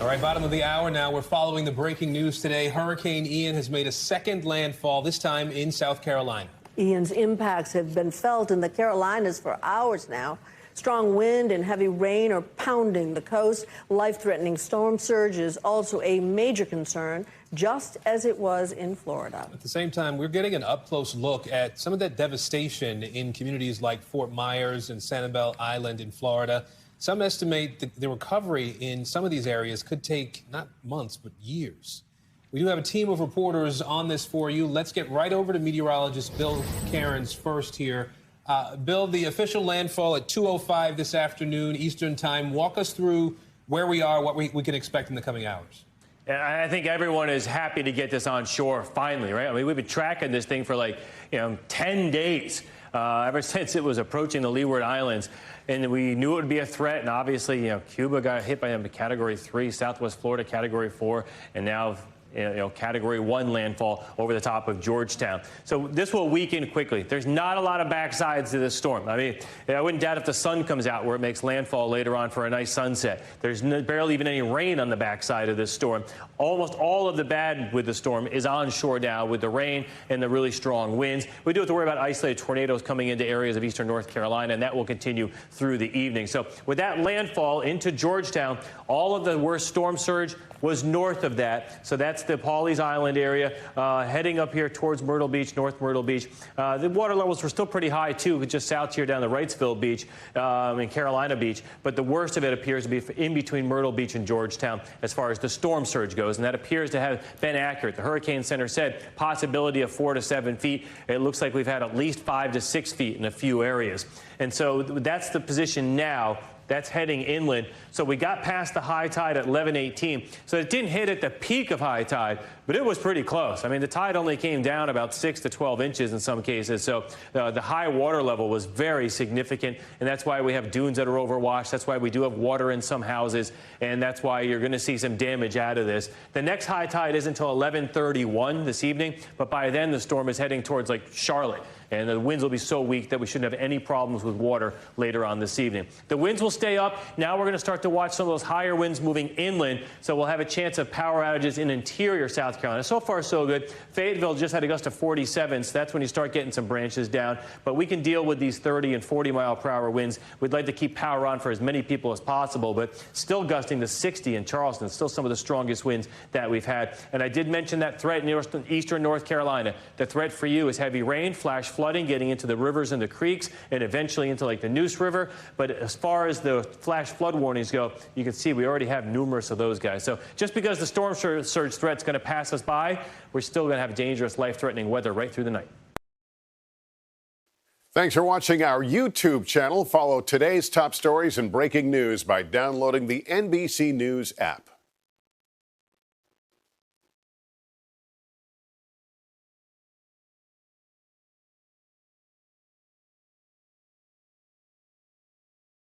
All right, bottom of the hour now. We're following the breaking news today. Hurricane Ian has made a second landfall, this time in South Carolina. Ian's impacts have been felt in the Carolinas for hours now. Strong wind and heavy rain are pounding the coast. Life-threatening storm surge is also a major concern, just as it was in Florida. At the same time, we're getting an up-close look at some of that devastation in communities like Fort Myers and Sanibel Island in Florida. Some estimate the recovery in some of these areas could take not months, but years. We do have a team of reporters on this for you. Let's get right over to meteorologist Bill Karins first here. Bill, the official landfall at 2:05 this afternoon Eastern Time. Walk us through where we are, what we can expect in the coming hours. I think everyone is happy to get this on shore finally, right? I mean, we've been tracking this thing for 10 days, ever since it was approaching the Leeward Islands. And we knew it would be a threat. And obviously, Cuba got hit by a Category 3, Southwest Florida Category 4, and now Category 1 landfall over the top of Georgetown. So this will weaken quickly. There's not a lot of backsides to this storm. I mean, I wouldn't doubt if the sun comes out where it makes landfall later on for a nice sunset. There's barely even any rain on the backside of this storm. Almost all of the bad with the storm is onshore now with the rain and the really strong winds. We do have to worry about isolated tornadoes coming into areas of eastern North Carolina, and that will continue through the evening. So with that landfall into Georgetown, all of the worst storm surge was north of that. So that's the Pawleys Island area, heading up here towards Myrtle Beach, North Myrtle Beach. The water levels were still pretty high, too, just south here down the Wrightsville Beach and Carolina Beach. But the worst of it appears to be in between Myrtle Beach and Georgetown as far as the storm surge goes. And that appears to have been accurate. The Hurricane Center said possibility of 4 to 7 feet. It looks like we've had at least 5 to 6 feet in a few areas. And so that's the position now. That's heading inland. So we got past the high tide at 11:18. So it didn't hit at the peak of high tide, but it was pretty close. I mean, the tide only came down about 6 to 12 inches in some cases. So the high water level was very significant. And that's why we have dunes that are overwashed. That's why we do have water in some houses. And that's why you're going to see some damage out of this. The next high tide isn't until 11:31 this evening. But by then, the storm is heading towards Charlotte. And the winds will be so weak that we shouldn't have any problems with water later on this evening. The winds will stay up. Now we're going to start to watch some of those higher winds moving inland. So we'll have a chance of power outages in interior South Carolina. So far, so good. Fayetteville just had a gust of 47, so that's when you start getting some branches down. But we can deal with these 30 and 40-mile-per-hour winds. We'd like to keep power on for as many people as possible, but still gusting to 60 in Charleston. Still some of the strongest winds that we've had. And I did mention that threat in eastern North Carolina. The threat for you is heavy rain, flash flooding, getting into the rivers and the creeks, and eventually into the Neuse River. But as far as the flash flood warnings go, you can see we already have numerous of those guys. So just because the storm surge threat's going to pass us by, we're still going to have dangerous, life-threatening weather right through the night. Thanks for watching our YouTube channel. Follow today's top stories and breaking news by downloading the NBC News app.